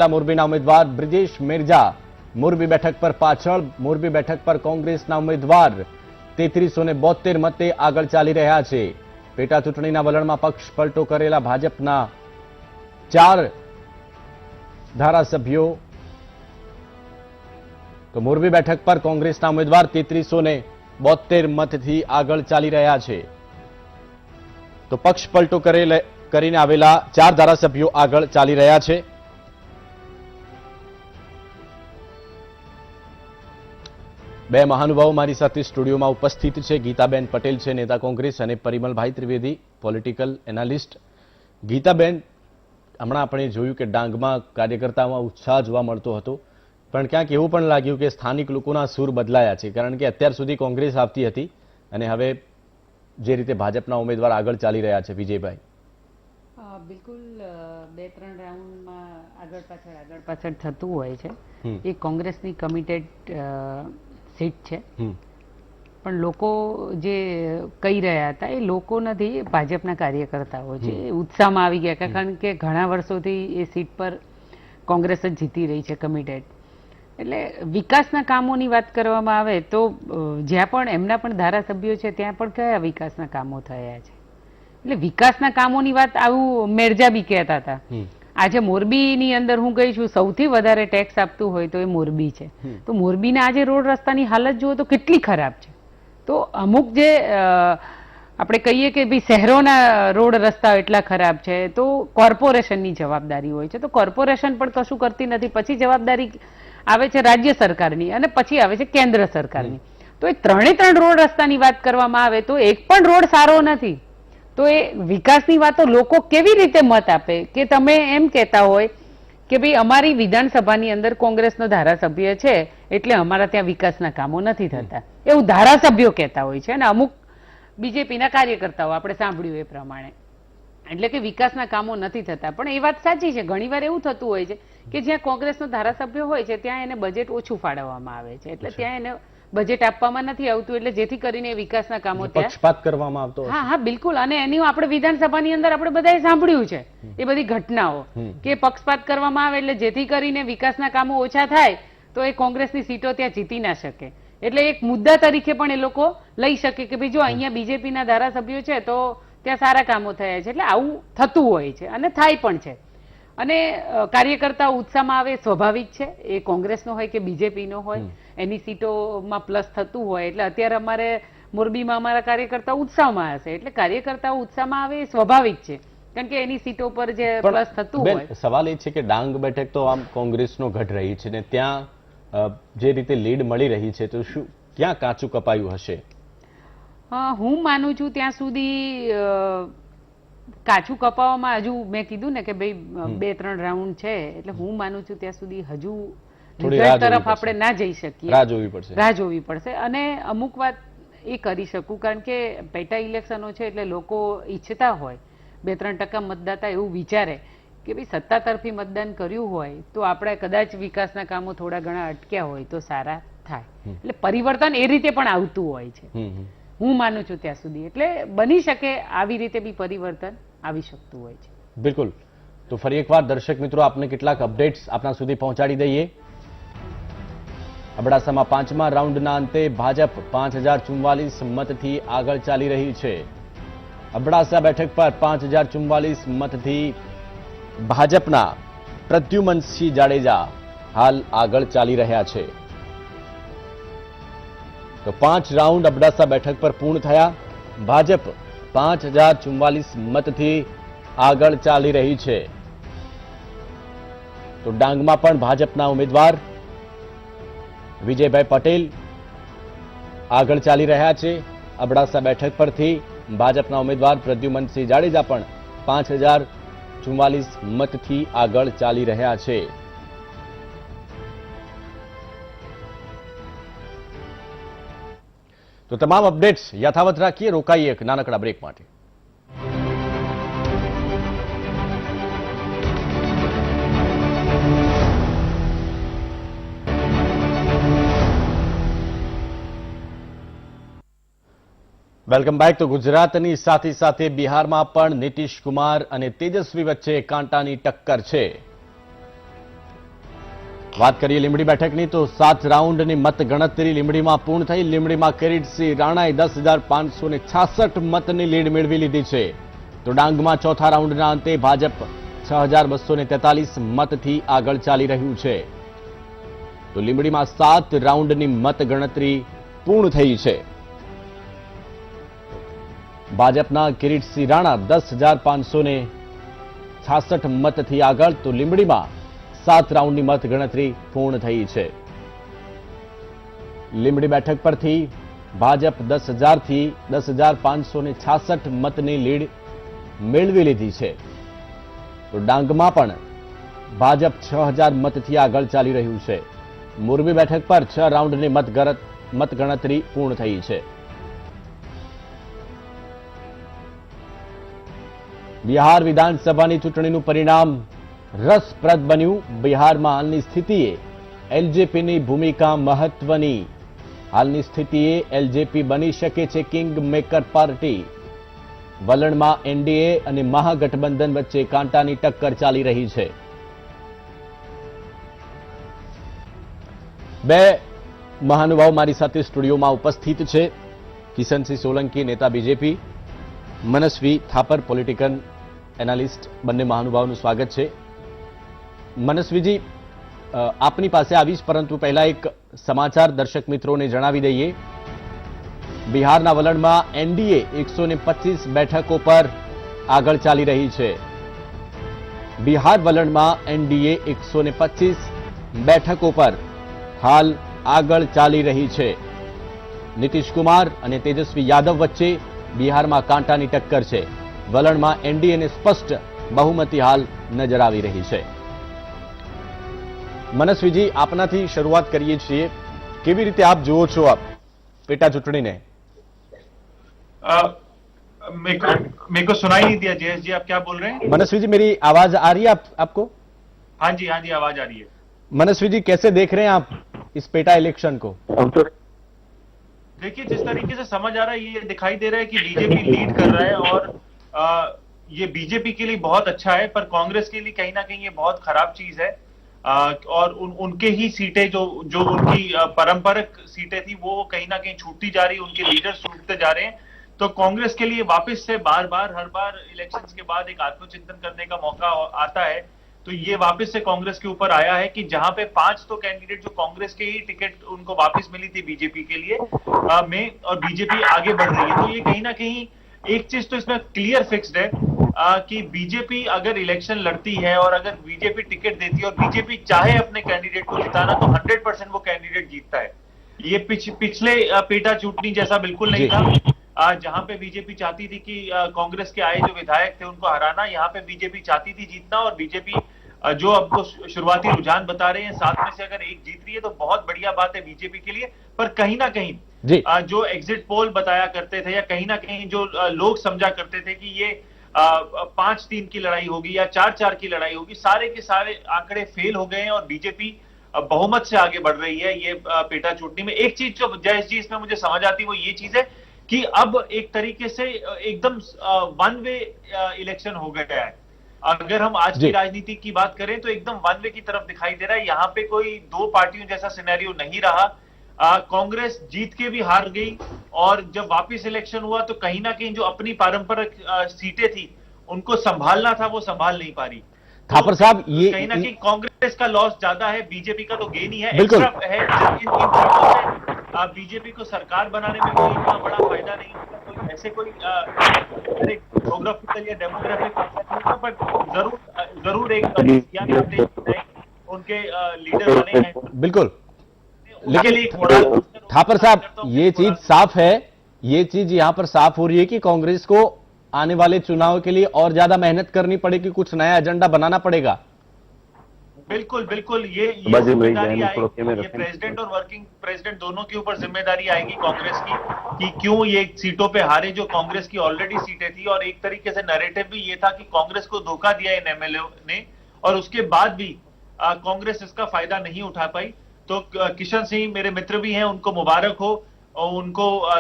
આવેલા મોરબીના ઉમેદવાર બ્રિજેશ મેરજા મોરબી બેઠક પર પાછળ. મોરબી બેઠક પર કોંગ્રેસના ઉમેદવાર 3372 મતે આગળ ચાલી રહ્યા છે. પેટા ચૂંટણીના વલણમાં પક્ષ પલટો કરેલા ભાજપના 4 ધારાસભ્યો. તો મોરબી બેઠક પર કોંગ્રેસના ઉમેદવાર 3372 મતથી આગળ ચાલી રહ્યા છે. તો પક્ષ પલટો કરીને આવેલા 4 ધારાસભ્યો આગળ ચાલી રહ્યા છે. બે મહાનુભાવો મારી સાથે સ્ટુડિયોમાં ઉપસ્થિત છે. ગીતાબેન પટેલ છે નેતા કોંગ્રેસ, અને પરિમલભાઈ ત્રિવેદી પોલિટિકલ એનાલિસ્ટ. ગીતાબેન, હમણાં આપણે જોયું કે ડાંગમાં કાર્યકર્તાઓમાં ઉત્સાહ જોવા મળતો હતો, પણ ક્યાંક એવું પણ લાગ્યું કે સ્થાનિક લોકોના સૂર બદલાયા છે, કારણ કે અત્યાર સુધી કોંગ્રેસ આવતી હતી અને હવે જે રીતે ભાજપના ઉમેદવાર આગળ ચાલી રહ્યા છે. વિજયભાઈ, બિલકુલ 2-3 રાઉન્ડમાં આગળ પાછળ થતું હોય છે. એ કોંગ્રેસની કમિટેડ સીટ છે, પણ લોકો જે કહી રહ્યા હતા એ લોકો નથી, ભાજપના કાર્યકર્તાઓ છે. ઉત્સાહમાં આવી ગયા, કારણ કે ઘણા વર્ષોથી એ સીટ પર કોંગ્રેસ જ જીતી રહી છે કમિટેડ. એટલે વિકાસના કામોની વાત કરવામાં આવે તો જ્યાં પણ એમના પણ ધારાસભ્યો છે ત્યાં પણ કયા વિકાસના કામો થયા છે. એટલે વિકાસના કામોની વાત આવું મેરજા બી કહેતા હતા. આજે મોરબીની અંદર હું ગઈ છું, સૌથી વધારે ટેક્સ આપતું હોય તો એ મોરબી છે. તો મોરબીના આજે રોડ રસ્તાની હાલત જુઓ તો કેટલી ખરાબ છે. તો અમુક જે આપણે કહીએ કે ભાઈ શહેરોના રોડ રસ્તાઓ એટલા ખરાબ છે તો કોર્પોરેશનની જવાબદારી હોય છે. તો કોર્પોરેશન પણ કશું કરતી નથી. પછી જવાબદારી આવે છે રાજ્ય સરકારની અને પછી આવે છે કેન્દ્ર સરકારની. તો એ 3 રોડ રસ્તાની વાત કરવામાં આવે તો એક પણ રોડ સારો નથી. તો એ વિકાસની વાતો લોકો કેવી રીતે મત આપે કે તમે એમ કહેતા હોય કે ભાઈ અમારી વિધાનસભાની અંદર કોંગ્રેસનો ધારાસભ્ય છે એટલે અમારા ત્યાં વિકાસના કામો નથી થતા, એવું ધારાસભ્યો કહેતા હોય છે. અને અમુક બીજેપીના કાર્યકર્તાઓ આપણે સાંભળ્યું એ પ્રમાણે, એટલે કે વિકાસના કામો નથી થતા. પણ એ વાત સાચી છે, ઘણીવાર એવું થતું હોય છે કે જ્યાં કોંગ્રેસનો ધારાસભ્ય હોય છે ત્યાં એને બજેટ ઓછું ફાળવવામાં આવે છે, એટલે ત્યાં એને બજેટ આપવામાં નથી આવતું, એટલે જેથી કરીને વિકાસના કામો પક્ષપાત કરવામાં આવતો. હા, બિલકુલ. અને એની આપણે વિધાનસભાની અંદર આપણે બધાએ સાંભળ્યું છે એ બધી ઘટનાઓ કે પક્ષપાત કરવામાં આવે એટલે જેથી કરીને વિકાસના કામો ઓછા થાય તો એ કોંગ્રેસની સીટો ત્યાં જીતી ના શકે. એટલે એક મુદ્દા તરીકે પણ એ લોકો લઈ શકે કે ભાઈ જો અહીંયા બીજેપીના ધારાસભ્યો છે તો ત્યાં સારા કામો થયા છે. એટલે આવું થતું હોય છે અને થાય પણ છે. અને કાર્યકર્તાઓ ઉત્સાહમાં આવે સ્વાભાવિક છે, એ કોંગ્રેસનો હોય કે બીજેપીનો હોય, એની સીટોમાં પ્લસ થતું હોય. એટલે અત્યારે અમારે મોરબીમાં અમારા કાર્યકર્તાઓ ઉત્સાહમાં હશે, એટલે કાર્યકર્તાઓ ઉત્સાહમાં આવે એ સ્વાભાવિક છે, કારણ કે એની સીટો પર જે પ્લસ થતું હોય. સવાલ એ છે કે ડાંગ બેઠક તો આમ કોંગ્રેસનો ગઢ રહી છે ને ત્યાં જે રીતે લીડ મળી રહી છે તો શું ક્યાં કાચું કપાયું હશે? હું માનું છું ત્યાં સુધી કાચું કપાવવામાં હજુ મેં કીધું ને કે ભાઈ 2-3 રાઉન્ડ છે, એટલે હું માનું છું ત્યાં સુધી હજુ રિઝલ્ટ તરફ આપણે ના જઈ શકીએ, રાહ જોવી પડશે. અને અમુક વાત એ કરી શકું, કારણ કે પેટા ઇલેક્શનો છે એટલે લોકો ઈચ્છતા હોય 2-3% મતદાતા એવું વિચારે કે ભાઈ સત્તા તરફી મતદાન કર્યું હોય તો આપણે કદાચ વિકાસના કામો થોડા ઘણા અટક્યા હોય તો સારા થાય. એટલે પરિવર્તન એ રીતે પણ આવતું હોય છે, હું માનું છું ત્યાં સુધી. એટલે બની શકે આવી રીતે બી પરિવર્તન આવી શકતું હોય છે. બિલકુલ. તો ફરી એકવાર દર્શક મિત્રો આપને કેટલાક અપડેટ્સ આપના સુધી પહોંચાડી દઈએ. અબડાસામાં 5મા રાઉન્ડના અંતે ભાજપ 5044 મતથી આગળ ચાલી રહી છે. અબડાસા બેઠક પર 5044 મતથી ભાજપના પ્રદ્યુમનસિંહ જાડેજા હાલ આગળ ચાલી રહ્યા છે. તો 5 રાઉન્ડ અબડાસા બેઠક પર પૂર્ણ થયા. ભાજપ 5044 મતથી આગળ ચાલી રહી છે. તો ડાંગમાં પણ ભાજપના ઉમેદવાર વિજયભાઈ પટેલ આગળ ચાલી રહ્યા છે. અબડાસા બેઠક પરથી ભાજપના ઉમેદવાર પ્રદ્યુમનસિંહ જાડેજા પણ 5044 મતથી આગળ ચાલી રહ્યા છે. તો તમામ અપડેટ્સ યથાવત રાખીએ, રોકાઈએ એક નાનકડા બ્રેક માટે. Welcome back. તો ગુજરાતની સાથે સાથે બિહારમાં પણ નીતિશ કુમાર અને તેજસ્વી વચ્ચે કાંટાની ટક્કર છે. વાત કરીએ લીંબડી બેઠકની તો 7 રાઉન્ડની મતગણતરી લીંબડીમાં પૂર્ણ થઈ. લીંબડીમાં કિરીટસિંહ રાણાએ 10,566 મતની લીડ મેળવી લીધી છે. તો ડાંગમાં ચોથા રાઉન્ડના અંતે ભાજપ 6,243 મતથી આગળ ચાલી રહ્યું છે. તો લીંબડીમાં 7 રાઉન્ડની મતગણતરી પૂર્ણ થઈ છે. ભાજપના કિરીટસિંહ રાણા 10,566 મતથી આગળ. તો લીંબડીમાં 7 રાઉન્ડની મતગણતરી પૂર્ણ થઈ છે. લીંબડી બેઠક પરથી ભાજપ 10,000 થી 10,566 મતની લીડ મેળવી લીધી છે. તો ડાંગમાં પણ ભાજપ 6,000 મતથી આગળ ચાલી રહ્યું છે. મોરબી બેઠક પર 6 રાઉન્ડની મતગણતરી પૂર્ણ થઈ છે. બિહાર વિધાનસભાની ચૂંટણીનું પરિણામ રસપ્રદ બન્યું. બિહારમાં હાલની સ્થિતિએ એલજેપીની ભૂમિકા મહત્વની. હાલની સ્થિતિએ એલજેપી બની શકે છે કિંગ મેકર પાર્ટી. વલણમાં એનડીએ અને મહાગઠબંધન વચ્ચે કાંટાની ટક્કર ચાલી રહી છે. બે મહાનુભાવ મારી સાથે સ્ટુડિયોમાં ઉપસ્થિત છે. કિશનસિંહ સોલંકી, નેતા બીજેપી, મનસ્વી થાપર, પોલિટિકલ એનાલિસ્ટ. બંને મહાનુભાવનું સ્વાગત છે. મનસ્વીજી, આપની પાસે આવીશ, પરંતુ પહેલા એક સમાચાર દર્શક મિત્રોને જણાવી દઈએ. બિહારના વલણમાં એનડીએ 125 બેઠકો પર આગળ ચાલી રહી છે. બિહાર વલણમાં એનડીએ 125 બેઠકો પર હાલ આગળ ચાલી રહી છે. નીતિશ કુમાર અને તેજસ્વી યાદવ વચ્ચે બિહારમાં કાંટાની ટક્કર છે. વલણમાં એનડીએને સ્પષ્ટ બહુમતી હાલ નજર આવી રહી છે. મનસ્વીજી, આપનાથી શરૂઆત કરીએ છીએ. કેવી રીતે આપ જુઓ છો આપ પેટા ચૂંટણીને? मेरे को सुनाई नहीं दिया जयेश जी, आप क्या बोल रहे हैं? मनस्वी जी, मेरी आवाज आ रही है आपको? हाँ जी आवाज आ रही है. मनस्वी जी, कैसे देख रहे हैं आप इस पेटा इलेक्शन को? देखिए, जिस तरीके से समझ आ रहा है, ये दिखाई दे रहा है कि बीजेपी लीड कर रहा है और ये बीजेपी के लिए बहुत अच्छा है, पर कांग्रेस के लिए कहीं ना कहीं ये बहुत खराब चीज है. और उनके ही सीटें जो उनकी पारंपरिक सीटें थी वो कहीं ना कहीं छूटती जा रही है, उनके लीडर्स छूटते जा रहे हैं. तो कांग्रेस के लिए वापस से हर बार इलेक्शंस के बाद एक आत्मचिंतन करने का मौका आता है. तो ये वापस से कांग्रेस के ऊपर आया है कि जहां पे 5 तो कैंडिडेट जो कांग्रेस के ही टिकट उनको वापस मिली थी बीजेपी के लिए में, और बीजेपी आगे बढ़ रही है. तो ये कहीं ना कहीं एक चीज तो इसमें क्लियर फिक्स्ड है कि बीजेपी अगर इलेक्शन लड़ती है और अगर बीजेपी टिकट देती है और बीजेपी चाहे अपने कैंडिडेट को जिताना, तो 100% वो कैंडिडेट जीतता है. ये पिछले पेटा चूंटनी जैसा बिल्कुल नहीं था, जहां पे बीजेपी चाहती थी कि कांग्रेस के आए जो विधायक थे उनको हराना. यहाँ पे बीजेपी चाहती थी जीतना, और बीजेपी जो आपको शुरुआती रुझान बता रहे हैं 7 में से अगर 1 जीत रही है तो बहुत बढ़िया बात है बीजेपी के लिए. पर कहीं ना कहीं जो एग्जिट पोल बताया करते थे या कहीं ना कहीं जो लोग समझा करते थे कि ये 5-3 की लड़ाई होगी या 4-4 की लड़ाई होगी, सारे के सारे आंकड़े फेल हो गए हैं और बीजेपी बहुमत से आगे बढ़ रही है. ये पेटा चूंटनी में एक चीज जो जयेश जी इसमें मुझे समझ आती है वो ये चीज है कि अब एक तरीके से एकदम वन वे इलेक्शन हो गया है. अगर हम आज की राजनीति की बात करें तो एकदम वन वे की तरफ दिखाई दे रहा है. यहाँ पे कोई 2 पार्टियों जैसा सिनेरियो नहीं रहा. कांग्रेस जीत के भी हार गई और जब वापस इलेक्शन हुआ तो कहीं ना कहीं जो अपनी पारंपरिक सीटें थी उनको संभालना था वो संभाल नहीं पा रही. थापर साहब, ये कहीं ना कहीं कांग्रेस का लॉस ज्यादा है, बीजेपी का तो गेन ही है. बिल्कुल है इन सीटों से बीजेपी को सरकार बनाने में कोई इतना बड़ा फायदा नहीं होगा. कोई ऐसे कोई ज्योग्राफिकल या डेमोग्राफिक नहीं होगा, बट जरूर एक उनके लीडर बने हैं. बिल्कुल, लेकिन थापर साहब, ये चीज साफ है, ये चीज यहां पर साफ हो रही है कि कांग्रेस को आने वाले चुनाव के लिए और ज्यादा मेहनत करनी पड़ेगी, कुछ नया एजेंडा बनाना पड़ेगा. बिल्कुल बिल्कुल, ये जिम्मेदारी आएगी, ये प्रेसिडेंट और वर्किंग प्रेसिडेंट दोनों के ऊपर जिम्मेदारी आएगी कांग्रेस की कि क्यों ये सीटों पे हारे जो कांग्रेस की ऑलरेडी सीटें थी. और एक तरीके से नैरेटिव भी ये था कि कांग्रेस को धोखा दिया इन एमएलए ने, और उसके बाद भी कांग्रेस इसका फायदा नहीं उठा पाई. तो किशन सिंह मेरे मित्र भी हैं, उनको मुबारक हो, और उनको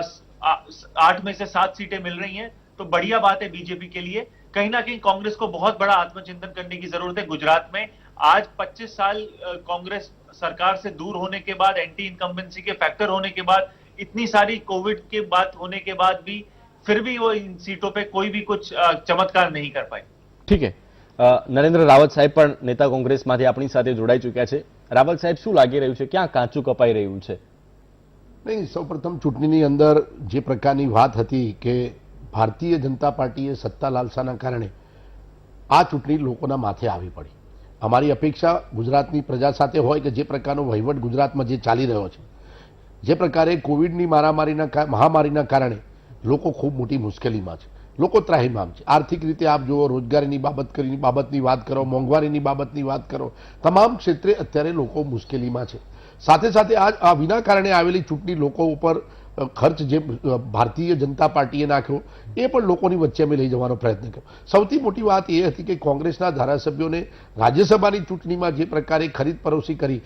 8 में से 7 सीटें मिल रही हैं, तो बढ़िया बात है बीजेपी के लिए. कहीं ना कहीं कांग्रेस को बहुत बड़ा आत्मचिंतन करने की जरूरत है. गुजरात में आज 25 साल कांग्रेस सरकार से दूर होने के बाद, एंटी इनकम्बेंसी के फैक्टर होने के बाद, इतनी सारी कोविड के बात होने के बाद भी फिर भी वो इन सीटों पे कोई भी कुछ चमत्कार नहीं कर पाई। ઠીક છે. નરેન્દ્ર રાવત સાહેબ પણ નેતા કોંગ્રેસમાંથી આપણી સાથે જોડાઈ ચૂક્યા છે. રાવત સાહેબ, શું લાગી રહ્યું છે? ક્યાં કાચું કપાઈ રહ્યું છે? નહીં, સૌપ્રથમ ચૂંટણીની અંદર જે પ્રકારની વાત હતી કે ભારતીય જનતા પાર્ટીએ સત્તા લાલસાના કારણે આ ચૂંટણી લોકોના માથે આવી પડી. અમારી અપેક્ષા ગુજરાતની પ્રજા સાથે હોય કે જે પ્રકારનો વહીવટ ગુજરાતમાં જે ચાલી રહ્યો છે, જે પ્રકારે કોવિડની મહામારીના કારણે લોકો ખૂબ મોટી મુશ્કેલીમાં છે, લોકો ત્રાહિમામ છે. આર્થિક રીતે આપ જુઓ, રોજગારીની બાબતની વાત કરો, મોંઘવારીની બાબતની વાત કરો, તમામ ક્ષેત્રે અત્યારે લોકો મુશ્કેલીમાં છે. સાથે સાથે આ વિના કારણે આવેલી ચૂંટણી લોકો ઉપર ખર્ચ જે ભારતીય જનતા પાર્ટીએ નાખ્યો એ પણ લોકોની વચ્ચે અમે લઈ જવાનો પ્રયત્ન કર્યો. સૌથી મોટી વાત એ હતી કે કોંગ્રેસના ધારાસભ્યોને રાજ્યસભાની ચૂંટણીમાં જે પ્રકારે ખરીદ પરોસી કરી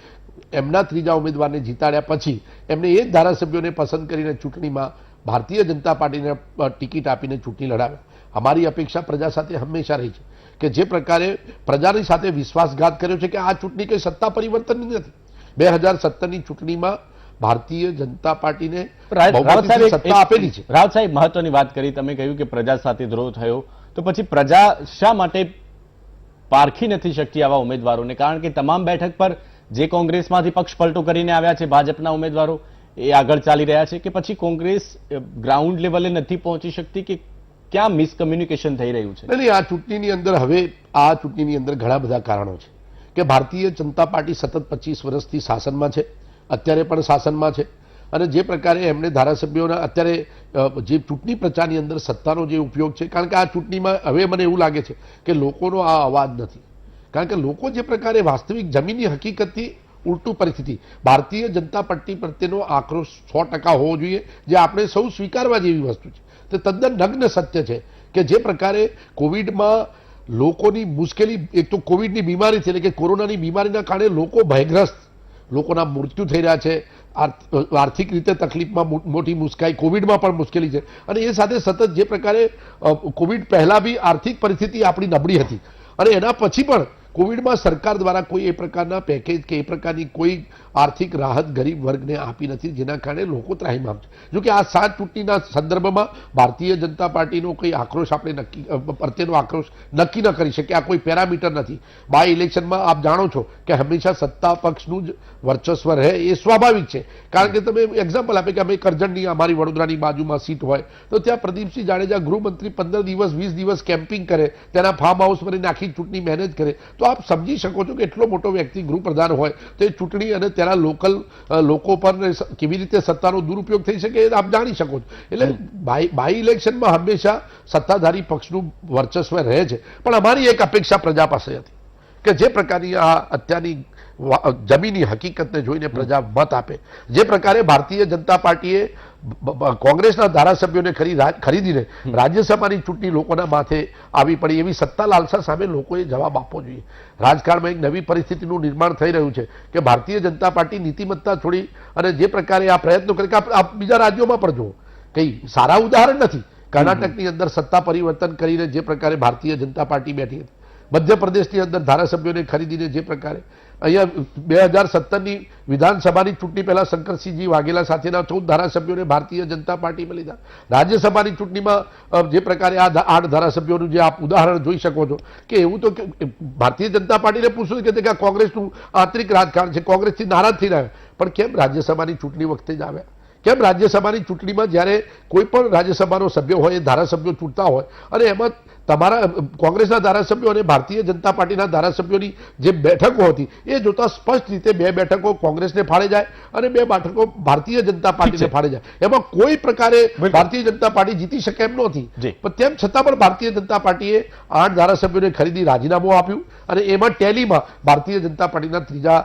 એમના ત્રીજા ઉમેદવારને જીતાડ્યા પછી એમને એ જ ધારાસભ્યોને પસંદ કરીને ચૂંટણીમાં ભારતીય જનતા પાર્ટીને ટિકિટ આપીને ચૂંટણી લડાવ્યા. અમારી અપેક્ષા પ્રજા સાથે હંમેશા રહી છે કે જે પ્રકારે પ્રજાની સાથે વિશ્વાસઘાત કર્યો છે કે આ ચૂંટણી કંઈ સત્તા પરિવર્તનની નથી. 2017ની ચૂંટણીમાં ભારતીય જનતા પાર્ટીને સત્તા આપેલી છે. રાવત સાહેબ, મહત્વની વાત કરી, તમે કહ્યું કે પ્રજા સાથે દ્રોહ થયો, તો પછી પ્રજા શા માટે પારખી નથી શકતી આવા ઉમેદવારોને? કારણ કે તમામ બેઠક પર જે કોંગ્રેસમાંથી પક્ષ પલટો કરીને આવ્યા છે ભાજપના ઉમેદવારો એ આગળ ચાલી રહ્યા છે, કે પછી કોંગ્રેસ ગ્રાઉન્ડ લેવલે નથી પહોંચી શકતી, કે ક્યાં મિસકમ્યુનિકેશન થઈ રહ્યું છે? નહીં, આ ચૂંટણીની અંદર હવે આ ચૂંટણીની અંદર ઘણા બધા કારણો છે કે ભારતીય જનતા પાર્ટી સતત 25 વર્ષથી શાસનમાં છે, અત્યારે પણ શાસનમાં છે, અને જે પ્રકારે એમણે ધારાસભ્યોના અત્યારે જે ચૂંટણી પ્રચારની અંદર સત્તાનો જે ઉપયોગ છે, કારણ કે આ ચૂંટણીમાં હવે મને એવું લાગે છે કે લોકોનો આ અવાજ નથી. કારણ કે લોકો જે પ્રકારે વાસ્તવિક જમીનની હકીકતથી ઉલટું પરિસ્થિતિ, ભારતીય જનતા પાર્ટી પ્રત્યેનો આક્રોશ 100% હોવો જોઈએ, જે આપણે સૌ સ્વીકારવા જેવી વસ્તુ છે. તે તદ્દન નગ્ન સત્ય છે કે જે પ્રકારે કોવિડમાં લોકોની મુશ્કેલી, એક તો કોવિડની બીમારીથી એટલે કે કોરોનાની બીમારીના કારણે લોકો ભયગ્રસ્ત, લોકોના મૃત્યુ થઈ રહ્યા છે, આર્થિક રીતે તકલીફમાં મોટી મુશ્કેલી, કોવિડમાં પણ મુશ્કેલી છે, અને એ સાથે સતત જે પ્રકારે કોવિડ પહેલા બી આર્થિક પરિસ્થિતિ આપણી નબળી હતી અને એના પછી પણ કોવિડમાં સરકાર દ્વારા કોઈ એ પ્રકારના પેકેજ કે એ પ્રકારની કોઈ આર્થિક રાહત ગરીબ વર્ગને આપી નથી, જેના કારણે લોકો ત્રાહિમામ છે. જો કે આ 7 ચૂંટણીના સંદર્ભમાં ભારતીય જનતા પાર્ટીનો કોઈ આક્રોશ આપણે પ્રત્યેનો આક્રોશ નક્કી ન કરી શકીએ. આ કોઈ પેરામીટર નથી. બાય ઇલેક્શનમાં આપ જાણો છો કે હંમેશા સત્તા પક્ષનું જ વર્ચસ્વ રહે, એ સ્વાભાવિક છે. કારણ કે તમે એક્ઝામ્પલ આપે કે અમે કરજણની, અમારી વડોદરાની બાજુમાં સીટ હોય તો ત્યાં પ્રદીપસિંહ જાડેજા ગૃહમંત્રી 15 દિવસ 20 દિવસ કેમ્પિંગ કરે, તેના ફાર્મ હાઉસ પર આખી ચૂંટણી મેનેજ કરે, તો આપ સમજી શકો છો કે એટલો મોટો વ્યક્તિ ગૃહપ્રધાન હોય તો એ ચૂંટણી અને તેના લોકલ લોકો પર કેવી રીતે સત્તાનો દુરુપયોગ થઈ શકે એ આપ જાણી શકો છો. એટલે બાય ઇલેક્શનમાં હંમેશા સત્તાધારી પક્ષનું વર્ચસ્વ રહે છે. પણ અમારી એક અપેક્ષા પ્રજા પાસે હતી કે જે પ્રકારની આ અત્યારની જમીની હકીકતને જોઈને પ્રજા મત આપે, જે પ્રકારે ભારતીય જનતા પાર્ટીએ કોંગ્રેસના ધારાસભ્યોને ખરીદીને રાજ્યસભાની ચૂંટણી લોકોના માથે આવી પડી, એવી સત્તા લાલસા સામે લોકોએ જવાબ આપવો જોઈએ. રાજકારણમાં એક નવી પરિસ્થિતિનું નિર્માણ થઈ રહ્યું છે કે ભારતીય જનતા પાર્ટી નીતિમત્તા છોડી અને જે પ્રકારે આ પ્રયત્નો કરે, કે આપ બીજા રાજ્યોમાં પણ જુઓ, કંઈ સારા ઉદાહરણ નથી. કર્ણાટકની અંદર સત્તા પરિવર્તન કરીને જે પ્રકારે ભારતીય જનતા પાર્ટી બેઠી હતી, મધ્યપ્રદેશની અંદર ધારાસભ્યોને ખરીદીને જે પ્રકારે, અહીંયા 2017ની વિધાનસભાની ચૂંટણી પહેલા શંકરસિંહજી વાઘેલા સાથેના 14 ધારાસભ્યોને ભારતીય જનતા પાર્ટીમાં લીધા. રાજ્યસભાની ચૂંટણીમાં જે પ્રકારે આ 8 ધારાસભ્યોનું જે આપ ઉદાહરણ જોઈ શકો છો કે એવું તો ભારતીય જનતા પાર્ટીને પૂછવું કે આ કોંગ્રેસનું આંતરિક રાજકારણ છે, કોંગ્રેસથી નારાજ થઈ રહ્યા, પણ કેમ રાજ્યસભાની ચૂંટણી વખતે જ આવ્યા? કેમ રાજ્યસભાની ચૂંટણીમાં જ્યારે કોઈ પણ રાજ્યસભાનો સભ્ય હોય, એ ધારાસભ્યો ચૂંટતા હોય અને એમાં તમારા કોંગ્રેસના ધારાસભ્યો અને ભારતીય જનતા પાર્ટીના ધારાસભ્યોની જે બેઠકો હતી એ જોતા સ્પષ્ટ રીતે 2 બેઠકો કોંગ્રેસને ફાળે જાય અને 2 બેઠકો ભારતીય જનતા પાર્ટીને ફાળે જાય. એમાં કોઈ પ્રકારે ભારતીય જનતા પાર્ટી જીતી શકે એમ નહોતી, પણ તેમ છતાં પણ ભારતીય જનતા પાર્ટીએ 8 ધારાસભ્યોને ખરીદી રાજીનામું આપ્યું અને એમાં ટેલીમાં ભારતીય જનતા પાર્ટીના ત્રીજા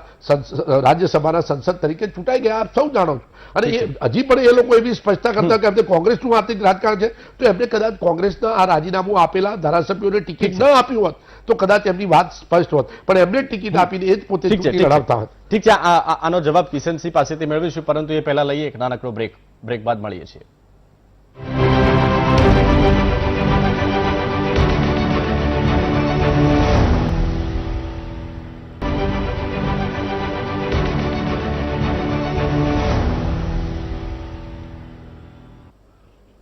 રાજ્યસભાના સંસદ તરીકે ચૂંટાઈ ગયા, આપ સૌ જાણો છો. અને હજી પણ એ લોકો એવી સ્પષ્ટતા કરતા કે અમને કોંગ્રેસનું આર્થિક રાજકારણ છે, તો એમને કદાચ કોંગ્રેસના આ રાજીનામું આપેલા ધારાસભ્યોને ટિકિટ ન આપ્યું હોત તો કદાચ એમની વાત સ્પષ્ટ હોત, પણ એમને ટિકિટ આપીને એ જ પોતે ચૂંટણી લડાવતા હોત. ઠીક છે, આનો જવાબ કિશનસિંહ પાસેથી મેળવીશું, પરંતુ એ પહેલા લઈએ એક નાનકડો બ્રેક બાદ મળીએ છીએ.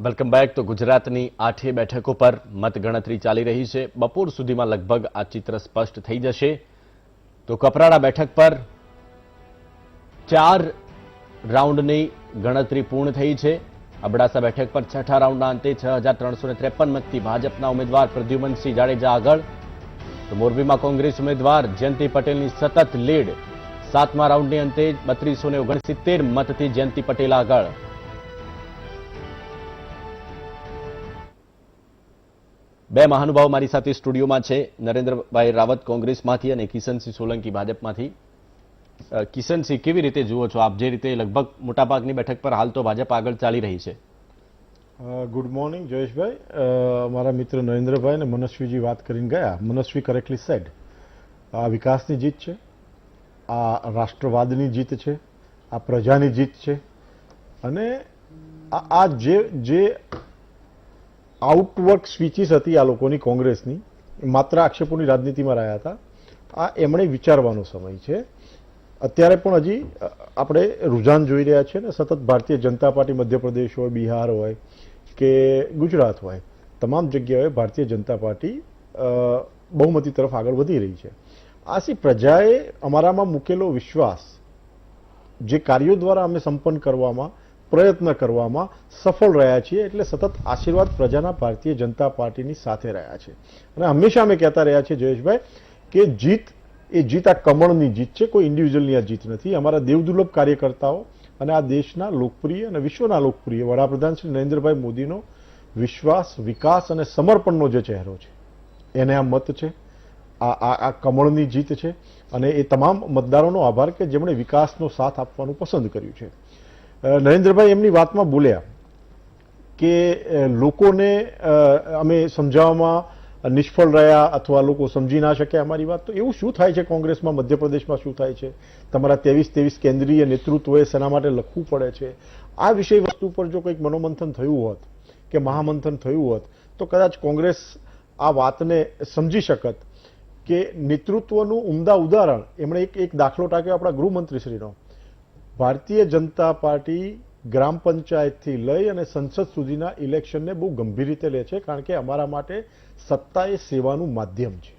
Welcome back. તો ગુજરાતની 8 બેઠકો પર મતગણતરી ચાલી રહી છે. બપોર સુધીમાં લગભગ આ ચિત્ર સ્પષ્ટ થઈ જશે. તો કપરાડા બેઠક પર 4 રાઉન્ડની ગણતરી પૂર્ણ થઈ છે. અબડાસા બેઠક પર છઠ્ઠા રાઉન્ડના અંતે 6353 મતથી ભાજપના ઉમેદવાર પ્રદ્યુમનસિંહ જાડેજા આગળ. તો મોરબીમાં કોંગ્રેસ ઉમેદવાર જયંતિ પટેલની સતત લીડ. 7મા રાઉન્ડની અંતે 3269 મતથી જયંતિ પટેલ આગળ. બે મહાનુભાવો મારી સાથે સ્ટુડિયોમાં છે. નરેન્દ્રભાઈ રાવત કોંગ્રેસમાંથી અને કિશનસિંહ સોલંકી ભાજપમાંથી. કિશનસિંહ, કેવી રીતે જુઓ છો આપ? જે રીતે લગભગ મોટાભાગની બેઠક પર હાલ તો ભાજપ આગળ ચાલી રહી છે. Good morning Jayeshbhai. મારા મિત્ર નરેન્દ્રભાઈ અને મનસ્વીજી વાત કરીને ગયા. મનસ્વી કરેક્ટલી સેડ. આ વિકાસની જીત છે, આ રાષ્ટ્રવાદની જીત છે, આ પ્રજાની જીત છે. અને આ જે આઉટવર્ક સ્પીચીસ હતી આ લોકોની, કોંગ્રેસની, માત્ર આક્ષેપોની રાજનીતિમાં રહ્યા હતા. આ એમણે વિચારવાનો સમય છે. અત્યારે પણ હજી આપણે રુઝાન જોઈ રહ્યા છીએ ને, સતત ભારતીય જનતા પાર્ટી મધ્યપ્રદેશ હોય, બિહાર હોય કે ગુજરાત હોય, તમામ જગ્યાએ ભારતીય જનતા પાર્ટી બહુમતી તરફ આગળ વધી રહી છે. આથી પ્રજાએ અમારામાં મૂકેલો વિશ્વાસ, જે કાર્યો દ્વારા અમે સંપન્ન કરવામાં, પ્રયત્ન કરવામાં સફળ રહ્યા છીએ, એટલે સતત આશીર્વાદ પ્રજાના ભારતીય જનતા પાર્ટીની સાથે રહ્યા છે. અને હંમેશા અમે કહેતા રહ્યા છીએ જયેશભાઈ કે જીત આ કમળની જીત છે, કોઈ ઇન્ડિવિજ્યુઅલની આ જીત નથી. અમારા દેવદુર્લભ કાર્યકર્તાઓ અને આ દેશના લોકપ્રિય અને વિશ્વના લોકપ્રિય વડાપ્રધાન શ્રી નરેન્દ્રભાઈ મોદીનો વિશ્વાસ, વિકાસ અને સમર્પણનો જે ચહેરો છે, એને આ મત છે. આ કમળની જીત છે. અને એ તમામ મતદારોનો આભાર કે જેમણે વિકાસનો સાથ આપવાનું પસંદ કર્યું છે. નરેન્દ્રભાઈ એમની વાતમાં બોલ્યા કે લોકોને અમે સમજાવવામાં નિષ્ફળ રહ્યા અથવા લોકો સમજી ના શક્યા અમારી વાત. તો એવું શું થાય છે કોંગ્રેસમાં, મધ્યપ્રદેશમાં શું થાય છે? તમારા 23 કેન્દ્રીય નેતૃત્વએ શેના માટે લખવું પડે છે? આ વિષય વસ્તુ પર જો કંઈક મનોમંથન થયું હોત કે મહામંથન થયું હોત તો કદાચ કોંગ્રેસ આ વાતને સમજી શકત કે નેતૃત્વનું ઉમદા ઉદાહરણ એમણે એક દાખલો ટાંક્યો આપણા ગૃહમંત્રીશ્રીનો. ભારતીય જનતા પાર્ટી ગ્રામ પંચાયતથી લઈ અને સંસદ સુધીના ઇલેક્શનને બહુ ગંભીર રીતે લે છે, કારણ કે અમારા માટે સત્તા એ સેવાનું માધ્યમ છે.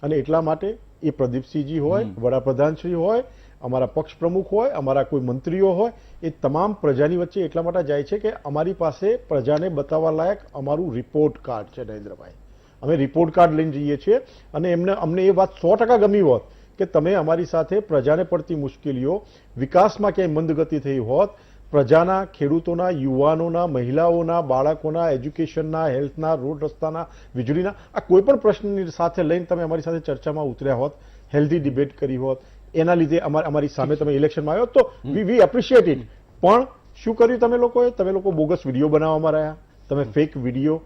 અને એટલા માટે એ પ્રદીપસિંહજી હોય, વડાપ્રધાનશ્રી હોય, અમારા પક્ષ પ્રમુખ હોય, અમારા કોઈ મંત્રીઓ હોય, એ તમામ પ્રજાની વચ્ચે એટલા માટે જાય છે કે અમારી પાસે પ્રજાને બતાવવા લાયક અમારું રિપોર્ટ કાર્ડ છે. નરેન્દ્રભાઈ, અમે રિપોર્ટ કાર્ડ લઈને જઈએ છીએ. અને અમને એ વાત 100% ગમી હોત કે તમે અમારી સાથે પ્રજાને પડતી મુશ્કેલીઓ, વિકાસમાં ક્યાંય મંદગતિ થઈ હોત, પ્રજાના, ખેડૂતોના, યુવાનોના, મહિલાઓના, બાળકોના, એજ્યુકેશનના, હેલ્થના, રોડ રસ્તાના, વીજળીના, આ કોઈ પણ પ્રશ્નની સાથે લઈને તમે અમારી સાથે ચર્ચામાં ઉતર્યા હોત, હેલ્ધી ડિબેટ કરી હોત, એના લીધે અમારી સામે તમે ઇલેક્શનમાં આવ્યો તો વી એપ્રિશિએટ ઇટ. પણ શું કર્યું તમે લોકોએ? તમે લોકો બોગસ વિડીયો બનાવવામાં રહ્યા. તમે ફેક વિડીયો,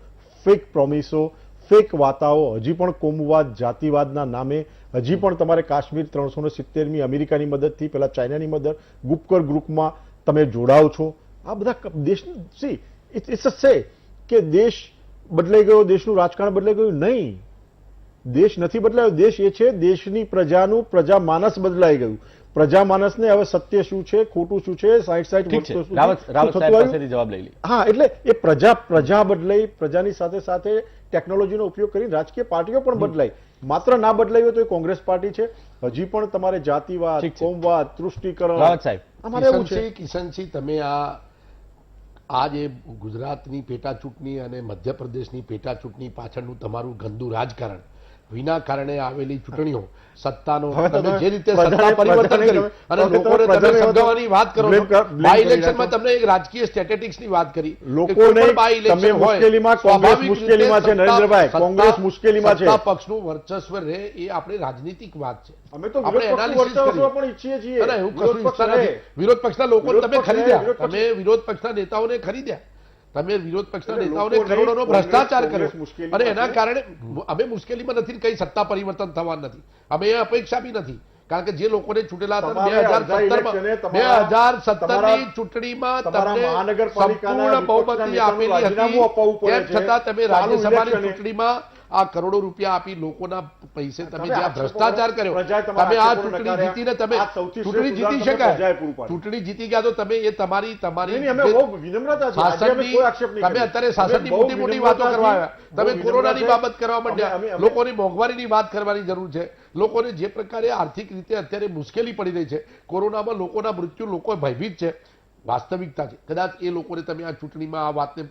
ફેક પ્રોમિસો, ફેક વાતાઓ, હજી પણ કોમવાદ, જાતિવાદના નામે હજી પણ તમારે કાશ્મીર 370મી અમેરિકાની મદદથી, પેલા ચાઇનાની મદદ, ગુપકર ગ્રુપમાં તમે જોડાવ છો. આ બધા દેશ ઇટ્સ અ સે કે દેશ બદલાઈ ગયો, દેશનું રાજકારણ બદલાઈ ગયું. નહીં, દેશ નથી બદલાયો. દેશ એ છે દેશની પ્રજાનું પ્રજામાનસ બદલાઈ ગયું. પ્રજામાનસને હવે સત્ય શું છે, ખોટું શું છે, 60 જવાબ લઈ લે. હા, એટલે એ પ્રજા બદલાઈ. પ્રજાની સાથે સાથે ટેકનોલોજીનો ઉપયોગ કરીને રાજકીય પાર્ટીઓ પણ બદલાઈ. માત્ર ના બદલાઈ હોય તો એ કોંગ્રેસ પાર્ટી છે. હજી પણ તમારે જાતિવાદ, કોમવાદ, તૃષ્ટિકરણ. કિશનસિંહ, તમે આ જે ગુજરાતની પેટા ચૂંટણી અને મધ્યપ્રદેશની પેટા ચૂંટણી પાછળનું તમારું ગંદુ રાજકારણ, વિના કારણે આવેલી ચૂંટણીઓ, સત્તાનો તમે જે રીતે સત્તા પરિવર્તન કર્યું અને લોકોને તમે સમજાવવાની વાત કરો છો. બાય ઇલેક્શનમાં તમને એક રાજકીય સ્ટેટિસ્ટિક્સની વાત કરી. લોકોને તમે મુશ્કેલીમાં, કોંગ્રેસ મુશ્કેલીમાં છે નરેન્દ્રભાઈ, કોંગ્રેસ મુશ્કેલીમાં છે. સત્તા પક્ષનું વર્ચસ્વ રહે એ આપણે રાજનીતિક વાત છે. અમે તો પણ ઈચ્છીએ છીએ. એવું કશું ઈચ્છતા નથી. વિરોધ પક્ષના લોકોને તમે ખરીદ્યા, તમે વિરોધ પક્ષના નેતાઓને ખરીદ્યા, તમે વિરોધ પક્ષના નેતાઓને કરોડોનો ભ્રષ્ટાચાર કર્યો અને એના કારણે અમે મુશ્કેલીમાં નથી. કઈ સત્તા પરિવર્તન થવા નથી, અમે એ અપેક્ષા બી નથી. કારણ કે જે લોકોને ચૂંટેલા હતા 2017ની ચૂંટણીમાં તમને સંપૂર્ણ બહુમતી આપેલી હતી, તેમ છતાં તમે રાજ્યસભાની ચૂંટણીમાં આ કરોડો રૂપિયા આપી લોકોના પૈસે તમે તમે જે આ આક્ષેપો ભ્રષ્ટાચાર કરો, કર્યો, પ્રજાએ તમારા તમે આ આક્ષેપો ચૂંટણી નકાર્યા. જીતીને તમે આ સૌથી ચૂંટણી શ્રેષ્ઠ જીતી ઉદાહરણ શકાય, પ્રજાએ પૂરું પાડ્યું. ચૂંટણી જીતી ગયા તો તમે એ તમારી નહીં, નહીં, અમે બહુ વિનમ્રતા છે. આજે અમે કોઈ આક્ષેપ નહીં તમે કર્યો. અત્યારે અમે શાસનની બહુ મોટી મોટી વાતો વિનમ્રતાથી, કરવા આવ્યા, તમે બહુ કોરોનાની વિનમ્રતાથી બાબત કરવા માંડ્યા, અમે- લોકોની મોંઘવારીની વાત કરવાની જરૂર છે. લોકોને જે પ્રકારે આર્થિક રીતે અત્યારે મુશ્કેલી પડી રહી છે, કોરોનામાં લોકોના મૃત્યુ, લોકો ભયભીત છે, વાસ્તવિકતા છે. કદાચ એ લોકોને તમે આ ચૂંટણીમાં આ વાતને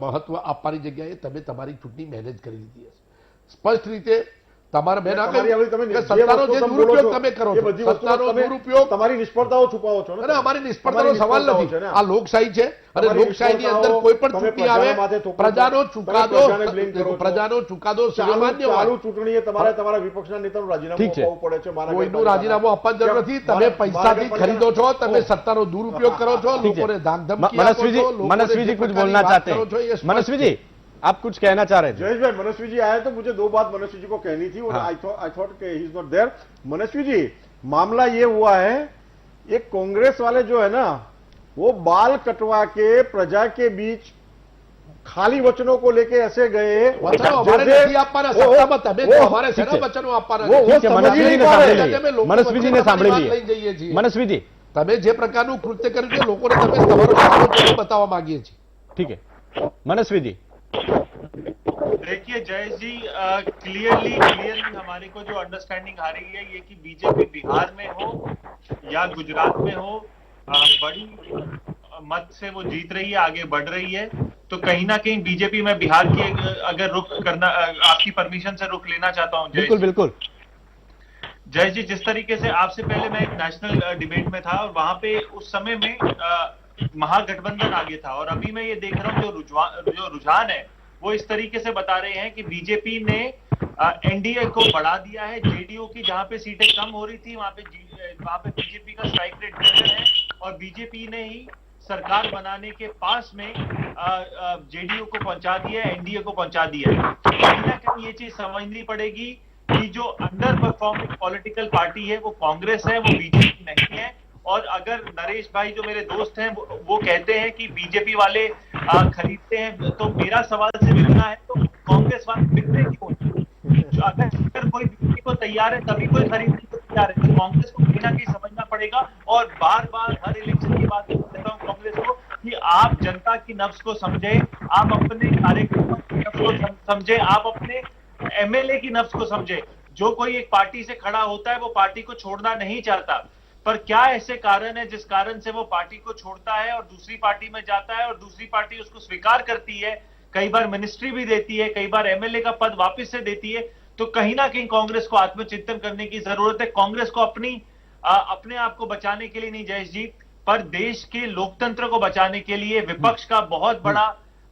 મહત્વ આપવાની જગ્યાએ તમે તમારી ચૂંટણી મેનેજ કરી લીધી હશે. સ્પષ્ટ રીતે તમારા બેન તમારી હવે તમે કે જે સત્તાનો વસ્તુ જે તમે બોલો દુરુપયોગ છો, તમે કરો એ છો, બધી વસ્તુઓ સત્તાનો તમે દુરુપયોગ, તમારી નિષ્ફળતાઓ છુપાવો છો ને. અને અમારી નિષ્ફળતાનો તમારી સવાલ નિષ્ફળતાઓ નથી. છે ને. આ લોકશાહી છે અને તમારી લોકશાહીની અંદર નિષ્ફળતાઓ કોઈ પણ તમે ચૂંટણી પ્રજાના માથે આવે, થોપો છો. પ્રજાનો તમે ચુકાદો, પ્રજાને blame કરો છો. પ્રજાનો ચુકાદો શૂન્યમાન્ય હોય. ચાલુ ચૂંટણીએ તમારે તમારા વિપક્ષના નેતાનું રાજીનામું ઠીક છે. આપવું પડે છે. કોઈનું રાજીનામું આપવાની જરૂર નથી. તમે પૈસાથી ખરીદો છો, તમે સત્તાનો દુરુપયોગ કરો છો, ठीक है। લોકોને ધાકધમકી આપો मनस्वी जी, છો, લોકોને मनस्वी जी જે कुछ પ્રકારની बोलना વાત चाहते કરો છો, એ हैं। સ્પષ્ટ मनस्वी છે. जी, आप कुछ कहना चाह रहे थे? जयेश भाई, मनस्वी जी आए तो मुझे दो बात मनस्वी जी को कहनी थी और हाँ। आई थॉट कि ही इज नॉट देयर। मनस्वी जी, मामला ये हुआ है, एक कांग्रेस वाले जो है ना, वो बाल कटवा के प्रजा के बीच खाली वचनों को लेके ऐसे गए વચનો અમારે जैसे- નથી આપવાના, वो- સત્તામાં તમે वो- તો અમારે ઠીક શેના છે। વચનો આપવાના वो- છે? वो ठीक है, समझ ही मनस्वी जी नहीं ने पा સાંભળી रहे। અમે લીધી, લોકો मनस्वी जी ने વચ્ચે સાંભળી તમારી વાત લઈને લીધી। જઈએ છીએ. मनस्वी जी, તમે જે પ્રકારનું કૃત્ય કર્યું છે, લોકોને તમે તમારો સારો ચહેરો બતાવવા માંગીએ છીએ. ठीक है। मनस्वी जी, देखिए जयेश जी, क्लियरली हमारे को जो अंडरस्टैंडिंग आ रही है ये कि बीजेपी बिहार में हो या गुजरात में हो, बड़ी मत से वो जीत रही है, आगे बढ़ रही है। तो कहीं ना कहीं बीजेपी में बिहार की अगर रुख करना, आपकी परमिशन से रुख लेना चाहता हूँ जयेश बिल्कुल जी। बिल्कुल। जयेश जी, जिस तरीके से आपसे पहले मैं एक नेशनल डिबेट में था और वहां पे उस समय में महागठबंधन आगे था, और अभी मैं ये देख रहा हूँ जो रुझान है वो इस तरीके से बता रहे हैं कि बीजेपी ने एनडीए को बढ़ा दिया है। जेडीयू की जहां पे सीटें कम हो रही थी वहां पे बीजेपी का स्ट्राइक रेट बेहतर है, और बीजेपी ने ही सरकार बनाने के पास में जेडीयू को पहुंचा दिया है, एनडीए को पहुंचा दिया है। तो कहीं ना कहीं ये चीज समझनी पड़ेगी कि जो अंडर परफॉर्मिंग पॉलिटिकल पार्टी है वो कांग्रेस है, वो बीजेपी नहीं है। और अगर नरेश भाई जो मेरे दोस्त हैं वो कहते हैं कि बीजेपी वाले खरीदते हैं, तो मेरा सवाल से बिकना है तो कांग्रेस वाले बिकते क्यों? अगर कोई बिकने को तैयार है तभी कोई खरीदने को तैयार है। तो कांग्रेस को कहीं ना कहीं समझना पड़ेगा, और बार बार हर इलेक्शन की बात कहता हूँ कांग्रेस को कि आप जनता की नब्ज को समझे, आप अपने कार्यकर्ताओं की नब्ज को समझे, आप अपने एमएलए की नब्ज को समझे। जो कोई एक पार्टी से खड़ा होता है वो पार्टी को छोड़ना नहीं चाहता, पर क्या ऐसे कारण है जिस कारण से वो पार्टी को छोड़ता है और दूसरी पार्टी में जाता है, और दूसरी पार्टी उसको स्वीकार करती है, कई बार मिनिस्ट्री भी देती है, कई बार एमएलए का पद वापस से देती है। तो कहीं ना कहीं कांग्रेस को आत्मचिंतन करने की जरूरत है। कांग्रेस को अपने आप को बचाने के लिए नहीं जयेश जी, पर देश के लोकतंत्र को बचाने के लिए विपक्ष का बहुत बड़ा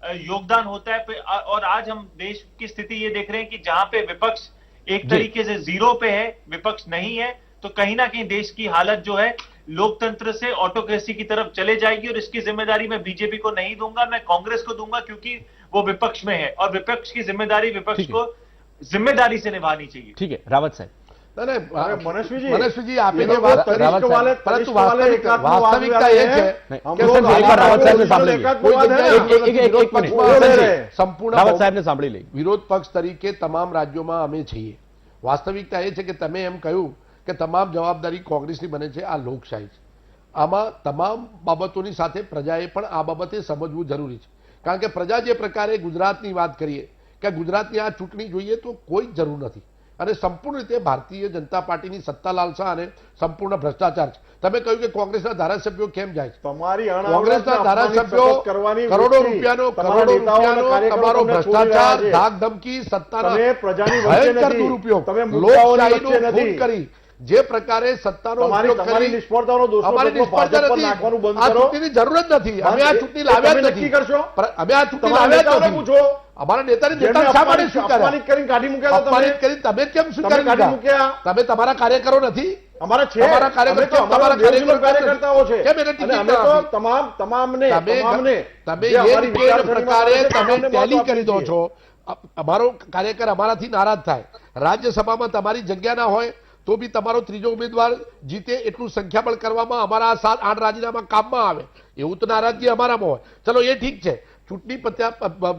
योगदान होता है। और आज हम देश की स्थिति ये देख रहे हैं कि जहां पे विपक्ष एक तरीके से जीरो पे है, विपक्ष नहीं है, तो कहीं ना कहीं देश की हालत जो है लोकतंत्र से ऑटोक्रेसी की तरफ चले जाएगी। और इसकी जिम्मेदारी मैं बीजेपी को नहीं दूंगा, मैं कांग्रेस को दूंगा, क्योंकि वो विपक्ष में है और विपक्ष की जिम्मेदारी विपक्ष को जिम्मेदारी से निभानी चाहिए। ठीक है, रावत साहब। મનસ્વીજી આપે ये જે लोग વાત तनिष्क वाले પરંતુ एकात्मवाद વાસ્તવિકતા એ છે नहीं, हम કે लोग साहब, एक बार रावत साहब ने सामने लिया। કોઈ एकात्मवाद है જગ્યાએ ना? एक વિરોધ मिनट, પક્ષમાં बोल હશે. रहे हैं। સંપૂર્ણ રાવત બહુ- સાહેબને સાંભળી લઈ। વિરોધ પક્ષ તરીકે તમામ રાજ્યોમાં અમે છીએ. વાસ્તવિકતા એ છે કે તમે એમ કહ્યું કે તમામ જવાબદારી કોંગ્રેસની બને છે. આ લોકશાહી છે. આમાં તમામ બાબતોની સાથે પ્રજાએ પણ આ બાબતે સમજવું જરૂરી છે. કારણ કે પ્રજા જે પ્રકારે ગુજરાતની વાત કરીએ કે ગુજરાતની આ ચૂંટણી જોઈએ તો કોઈ જ જરૂર નથી, અને સંપૂર્ણ રીતે ભારતીય જનતા પાર્ટીની સત્તા લાલસા અને સંપૂર્ણ ભ્રષ્ટાચાર છે. તમે કહ્યું કે કોંગ્રેસના ધારાસભ્યો કેમ જાય છે? તમારી કોંગ્રેસના ધારાસભ્યો કરવાની કરોડો વૃત્તિ, રૂપિયાનો તમારા નેતાઓ અને કાર્યકરો તમારો તમને છોડી ભ્રષ્ટાચાર, રહ્યા છે. ધાક ધમકી, સત્તાના તમે પ્રજાની વચ્ચે ભયંકર નથી. દુરુપયોગ, તમે મુદ્દાઓની લોકશાહીનો વચ્ચે ખૂન નથી. કરી જે પ્રકારે સત્તાનો તમારી ઉપયોગ તમારી કરી નિષ્ફળતાનો દોષનો અમારી ટુકડો નિષ્ફળતા ભાજપ પર નથી. નાખવાનું બંધ આ કરો. ચૂંટણીની જરૂર જ નથી. અમે આ ચૂંટણી લાવ્યા જ તમે નથી. નક્કી કરશો. અમે આ ચૂંટણી તમારા લાવ્યા જ નેતાઓને નથી. પૂછો. અમારા નેતાને જેમને નેતા શા માટે અપમાનિત સ્વીકાર્યા? કરીને કાઢી મૂક્યા હતા અપમાનિત તમે. કરીને તમે કેમ તમે સ્વીકારી કાઢી લીધા? મૂક્યા. તમે તમારા કાર્યકરો નથી? અમારા છે તમારા કાર્યકર અમે તો કેમ તમારા અમારા દેશના કાર્યકરો કાર્યકર્તાઓ છે કેમ એને અને ટિકિટ અમે તો આપી? તમામને તમે જે એ અમારી રીતે વિચારસરણીમાં પ્રકારે છે, તમે તમામને ટેલી મત કરી દો આપીએ છો. અમારો કાર્યકર અમારાથી નારાજ થાય, રાજ્યસભામાં તમારી જગ્યા ના હોય તો બી તમારો ત્રીજો ઉમેદવાર જીતે એટલું સંખ્યાબળ કરવામાં અમારા 7-8 રાજીનામા કામમાં આવે, એવું તો નારાજગી અમારામાં હોય. ચલો એ ઠીક છે. ચૂંટણી પત્યા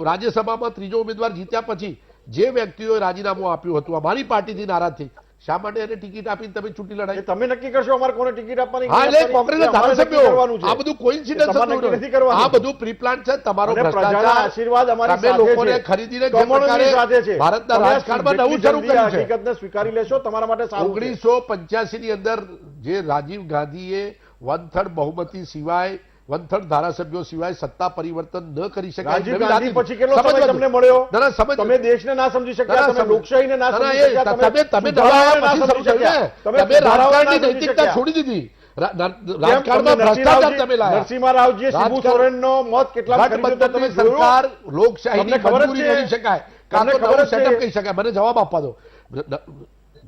રાજ્યસભામાં ત્રીજો ઉમેદવાર જીત્યા પછી જે વ્યક્તિઓએ રાજીનામું આપ્યું હતું અમારી પાર્ટીથી નારાજ થઈ, શા માટે એને ટિકિટ આપીને તમે ચૂંટણી એ લડાઈ? તમે નક્કી કરશો અમારે કોને ટિકિટ આપવાની? હા, એટલે આપવાની? કોંગ્રેસના એ અમારે નક્કી ધારાસભ્યો, કરવાનું છે. આ બધું કોઇન્સિડન્સ તમારે નક્કી નથી કરવાનું. આ બધું પ્રી પ્લાન છે. તમારો અને પ્રજાના ભ્રષ્ટાચાર, આશીર્વાદ અમારી તમે સાથે લોકોને છે. ખરીદીને જે કમળની પ્રકારે સાથે છે. ભારતના તમે રાજકારણમાં જેટલી નવું શરૂ જલ્દી આ કર્યું છે. હકીકતને સ્વીકારી લેશો તમારા માટે સારું છે. 1985 ની અંદર જે રાજીવ ગાંધીએ 1/3 બહુમતી સિવાય 1/3 ધારાસભ્યો સિવાય સત્તા પરિવર્તન ન કરી શકાય. રાજીવ નવી ગાંધી રાજનીતિ. પછી કેટલો સમય સમજવા તમને દો. મળ્યો? ના, ના, સમજ. તમે દેશને ના સમજી શક્યા, તમે લોકશાહીને ના સમજી એ શક્યા, તમે સુધારાને ના પછી સમજી શરૂ શક્યા. કર્યું ને. તમે સુધારાઓને ના રાજકારણની સમજી નૈતિકતા શક્યા. છોડી દીધી. કેમ રાજકારણમાં તમને ભ્રષ્ટાચાર તમે લાયા. નરસિંહ રાવજીએ શિબુ રાજકારણ- સોરેનનો મત કેટલા ખરીદ્યો તો તમે ગઠબંધનની જોયું? સરકાર લોકશાહીની તમને ખબર જ મંજૂરી છે? કરી શકાય કાં તમને તો ખબર નવું જ છે? સેટઅપ કહી શકાય. મને જવાબ આપવા દો.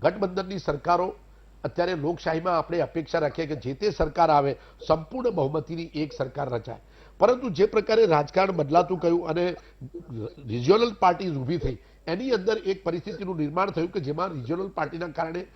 ગઠબંધનની સરકારો અત્યારે લોકશાહીમાં આપણે અપેક્ષા રાખીએ કે જે તે સરકાર આવે સંપૂર્ણ બહુમતીની એક સરકાર રચાય, પરંતુ જે પ્રકારે રાજકારણ બદલાતું ગયું અને રિજિયોનલ પાર્ટીઝ ઊભી થઈ એની અંદર એક પરિસ્થિતિનું નિર્માણ થયું કે જેમાં રિજિયોનલ પાર્ટીના કારણે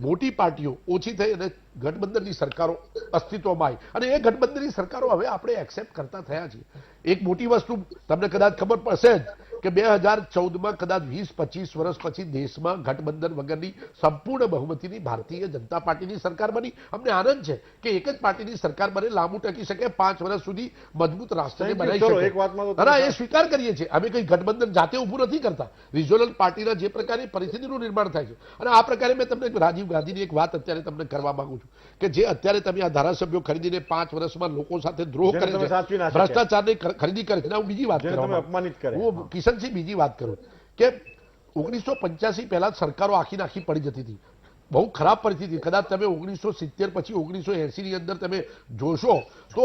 મોટી પાર્ટીઓ ઓછી થઈ અને ગઠબંધનની સરકારો અસ્તિત્વમાં આવી અને એ ગઠબંધનની સરકારો હવે આપણે એક્સેપ્ટ કરતા થયા છીએ. એક મોટી વસ્તુ તમને કદાચ ખબર પડશે જ કે 2014માં કદાચ 20-25 વર્ષ પછી દેશમાં ગઠબંધન વગરની સંપૂર્ણ બહુમતીની ભારતીય જનતા પાર્ટીની સરકાર બની. અમને આનંદ છે કે એક જ પાર્ટીની સરકાર બને, લાંબુ ટકી શકે, 5 વર્ષ સુધી મજબૂત રાષ્ટ્રને બનાવી ચલો, શકે. એક વાતમાં તો ના, એ સ્વીકાર કરીએ છીએ. અમે કઈ ગઠબંધન જાતે ઊભું નથી કરતા. રિજિયોનલ પાર્ટીના જે પ્રકારની પરિસ્થિતિનું નિર્માણ થાય છે અને આ પ્રકારે મેં તમને રાજીવ ગાંધીની એક વાત અત્યારે તમને કરવા માંગુ છું કે જે અત્યારે તમે આ ધારાસભ્યો ખરીદીને 5 વર્ષમાં લોકો સાથે દ્રોહ જેને કરે તમે છે, સાચવી ના શક્યા. ભ્રષ્ટાચારની ખરીદી કરે છે. ના, હું બીજી વાત જેને કરવા તમે માંગુ. અપમાનિત કરે. હું કિશનસિંહ બીજી વાત કરું કે 1985 પહેલા સરકારો આખી પડી જતી હતી, બહુ ખરાબ પરિસ્થિતિ. કદાચ તમે 1970 પછી 1980 ની અંદર તમે જોશો તો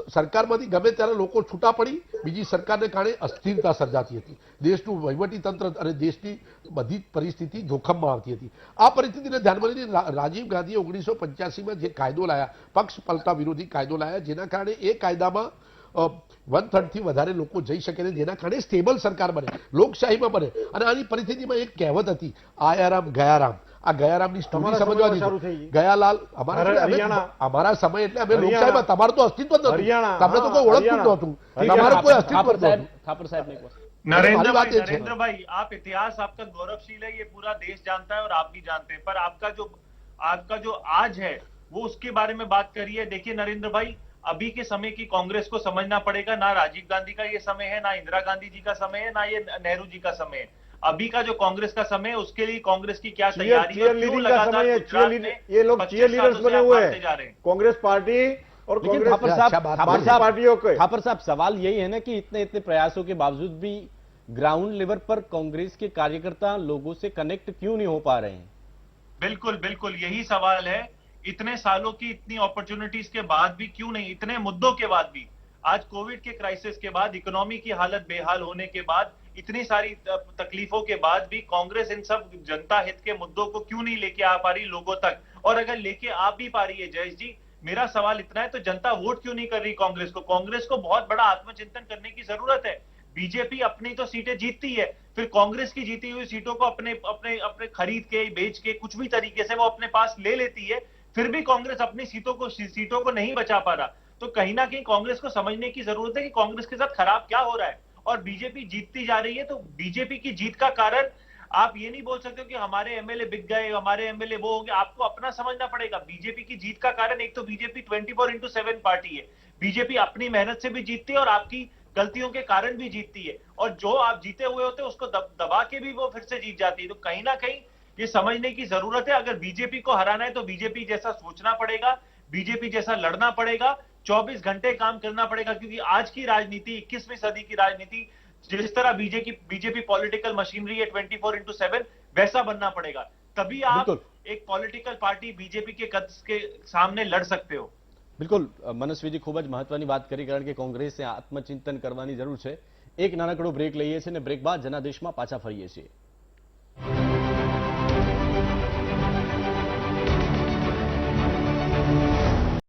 સરકારમાંથી ગમે ત્યારે લોકો છૂટા પડી બીજી સરકારને કારણે અસ્થિરતા સર્જાતી હતી. દેશનું વહીવટી તંત્ર અને દેશની બધી પરિસ્થિતિ જોખમમાં આવતી હતી. આ પરિસ્થિતિને ધ્યાનમાં લઈને રાજીવ ગાંધીએ 1985માં જે કાયદો લાયા, પક્ષ પલટા વિરોધી કાયદો લાયા, જેના કારણે એ કાયદામાં 1/3 થી વધારે લોકો જઈ શકે ને જેના કારણે સ્ટેબલ સરકાર બને, લોકશાહીમાં બને. અને આની પરિસ્થિતિમાં એક કહેવત હતી, આયારામ ગયારામ. આ ગયારામની સ્ટોરી સમજવા શરૂ દીધી. થઈ. ગયાલાલ હરિયાણા. અમારા સમય એટલે અમે હરિયાણા. લોકશાહીમાં, તમારું તો અસ્તિત્વ જ નહોતું. હરિયાણા. તમને તો કોઈ ઓળખતું જ નહોતું. તમારું કોઈ અસ્તિત્વ જ નહોતું. ઠાકોર साहब ने नरेंद्र बात भाई, ये है। नरेंद्र भाई, आप इतिहास आपका गौरवशील है, ये पूरा देश जानता है और आप भी जानते हैं, पर आपका जो आज है वो उसके बारे में बात करिए. देखिए नरेंद्र भाई, अभी के समय की कांग्रेस को समझना पड़ेगा, ना राजीव गांधी का ये समय है, ना इंदिरा गांधी जी का समय है, ना ये नेहरू जी का समय है. अभी का जो कांग्रेस का समय है उसके लिए कांग्रेस की क्या तैयारी है, क्यों लीडिंग का लगातार समय है, गुजरात में ये लोग 25 चीयर लीडर्स सालों से बने आप हुए मारते जा रहे हैं. हैं. कांग्रेस पार्टी और लेकिन कांग्रेस ठाकुर अच्छा साहब बात ठाकुर बोली। साहब पार्टियों के ठाकुर साहब सवाल यही है ना कि इतने इतने प्रयासों के बावजूद भी ग्राउंड लेवल पर कांग्रेस के कार्यकर्ता लोगों से कनेक्ट क्यों नहीं हो पा रहे हैं? बिल्कुल बिल्कुल यही सवाल है. इतने सालों की इतनी अपॉर्चुनिटीज के बाद भी क्यों नहीं, इतने मुद्दों के बाद भी, आज कोविड के क्राइसिस के बाद, इकोनॉमी की हालत बेहाल होने के बाद, इतनी सारी तकलीफों के बाद भी कांग्रेस इन सब जनता हित के मुद्दों को क्यों नहीं लेके आ पा रही लोगों तक? और अगर लेके आ भी पा रही है जयेश जी, मेरा सवाल इतना है तो जनता वोट क्यों नहीं कर रही कांग्रेस को? कांग्रेस को बहुत बड़ा आत्मचिंतन करने की जरूरत है. बीजेपी अपनी तो सीटें जीतती है, फिर कांग्रेस की जीती हुई सीटों को अपने अपने अपने खरीद के, बेच के, कुछ भी तरीके से वो अपने पास ले लेती है, फिर भी कांग्रेस अपनी सीटों को नहीं बचा पा रहा. तो कहीं ना कहीं कांग्रेस को समझने की जरूरत है कि कांग्रेस के साथ खराब क्या हो रहा है. और बीजेपी जीतती जा रही है, तो बीजेपी की जीत का कारण आप ये नहीं बोल सकते हो कि हमारे एमएलए बिक गए, हमारे एमएलए वो हो गए. आपको अपना समझना पड़ेगा. बीजेपी की जीत का कारण, एक तो बीजेपी 24/7 पार्टी है, बीजेपी अपनी मेहनत से भी जीतती है और आपकी गलतियों के कारण भी जीतती है, और जो आप जीते हुए होते हैं उसको दबा के भी वो फिर से जीत जाती है. तो कहीं ना कहीं ये समझने की जरूरत है, अगर बीजेपी को हराना है तो बीजेपी जैसा सोचना पड़ेगा, बीजेपी जैसा लड़ना पड़ेगा, 24 घंटे काम करना पड़ेगा. क्योंकि आज की राजनीति, 21वीं सदी की राजनीति, जिस तरह बीजेपी पॉलिटिकल मशीनरी है 24/7, वैसा बनना पड़ेगा. तभी आप एक पॉलिटिकल पार्टी बीजेपी के कद के सामने लड़ सकते हो. બિલકુલ મનસ્વીજી ખૂબ જ મહત્વની વાત કરી, કારણ કે કોંગ્રેસે આત્મચિંતન કરવાની જરૂર છે. એક નાનકડો બ્રેક લઈએ છીએ અને બ્રેક બાદ જનાદેશમાં પાછા ફરીએ છીએ.